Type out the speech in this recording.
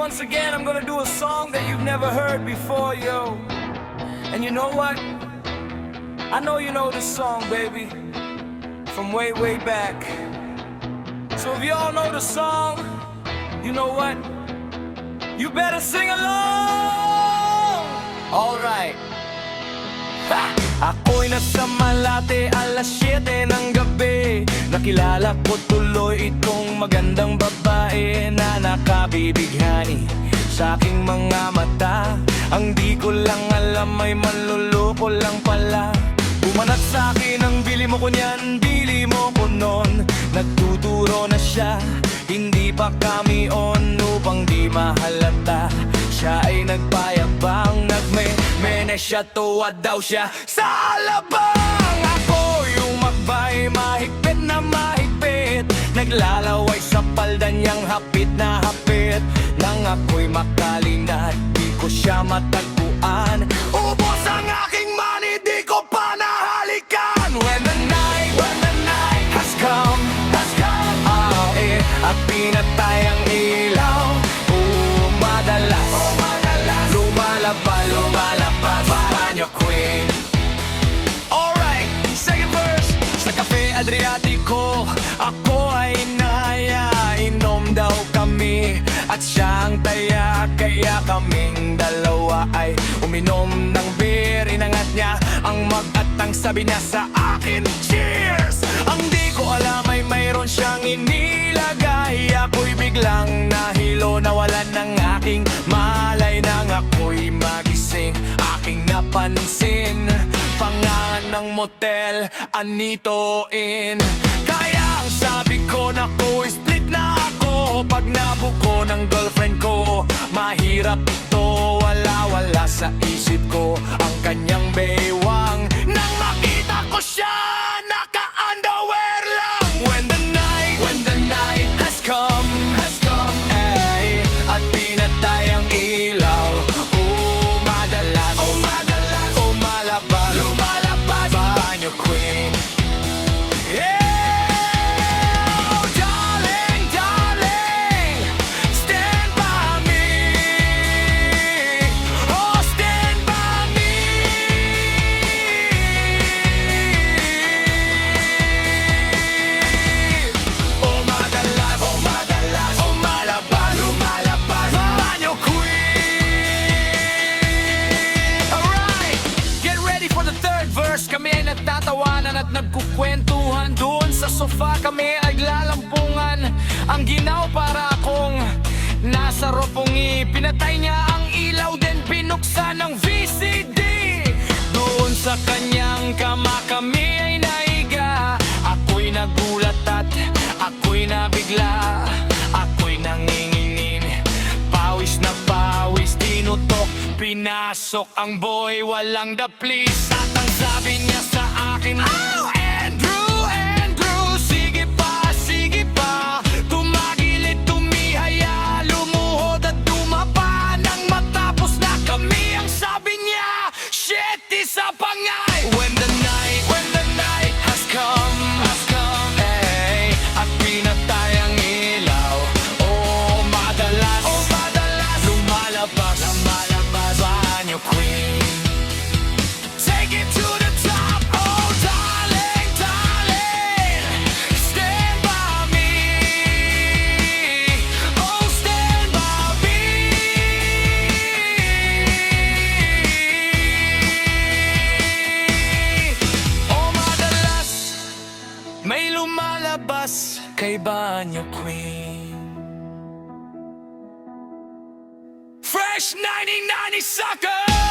once again, I'm gonna do a song that you've never heard before, yo. And you know what? I know you know this song, baby, from way, way back. So if you all know the song, you know what? You better sing along! Alright. Ako'y nasa Malate, alas 7 ng gabi. Nakilala ko tuloy itong magandang babae na nakabibighani sa aking mga mata. Ang di ko lang alam ay manluloko lang pala. Bumanat sa akin ang bili mo ko niyan, bili mo ko nun. Nagtuturo na siya, hindi pa kami on upang di mahalata. Siya ay nagpayabang, nagme-mene siya, tuwad daw siya sa alabang. Ako yung magbay, mahigpit na mahigpit, naglalaway sa palda niyang hapit na hapit. Nang ako'y makalinat, di ko siya matagpuan. Ubos ang aking money, di ko pa nahalikan. When the night has come, at pinatay ang ilaw. Lumalabas, Banyo Queen. Alright, second verse. Sa Cafe Adriatico, ako ay naya. Inom daw kami at siya ang taya. Kaya kaming dalawa ay uminom ng beer. Inangat niya ang mag at ang sabi niya sa akin, cheers! Ang di ko alam ay mayroon siyang inilagay. Ako'y biglang nahilo, nawalan ng aking malay. Nang ako'y magising, aking napansin pangalan ng motel, Anito Inn. Kaya ang sabi ko, naku, split na ako. Pag nabuko ng girlfriend ko, mahirap ito, wala sa isip ko ang kanyang baywang. Nang makita ko siya, naka-underwear lang. When the night has come, ay, at pinatay ang ilaw. Lumalabas, Banyo Queen. Yeah, oh, darling, stand by me. Oh, stand by me. Oh, madalas, lumalabas, Banyo Queen. Alright, get ready for the third verse. Kami ay nagtatawanan at nagkukwentuhan. Doon sa sofa kami ay lalampungan. Ang ginaw para akong nasa ropongi. Pinatay niya ang ilaw, then binuksan ng VCD. Doon sa kanyang kama kami ay naiga. Ako'y nagulat at ako'y nabigla. Ako'y nanginginin, pawis na pawis, tinutok, pinasok ang boy, walang daplis. At ang sabi niya sa akin, oh, Andrew, sige pa. Tumagilid, tumihaya, lumuhod at dumapa. Nang matapos na kami, ang sabi niya, shit, isa pa nga. When the night has come, ay, at pinatay ang ilaw. Oh, madalas, lumalabas, Banyo Queen. Take it to the top, oh darling, stand by me. Oh, stand by me. Oh, madalas may lumalabas kay Banyo Queen. Fresh 1990 sucker!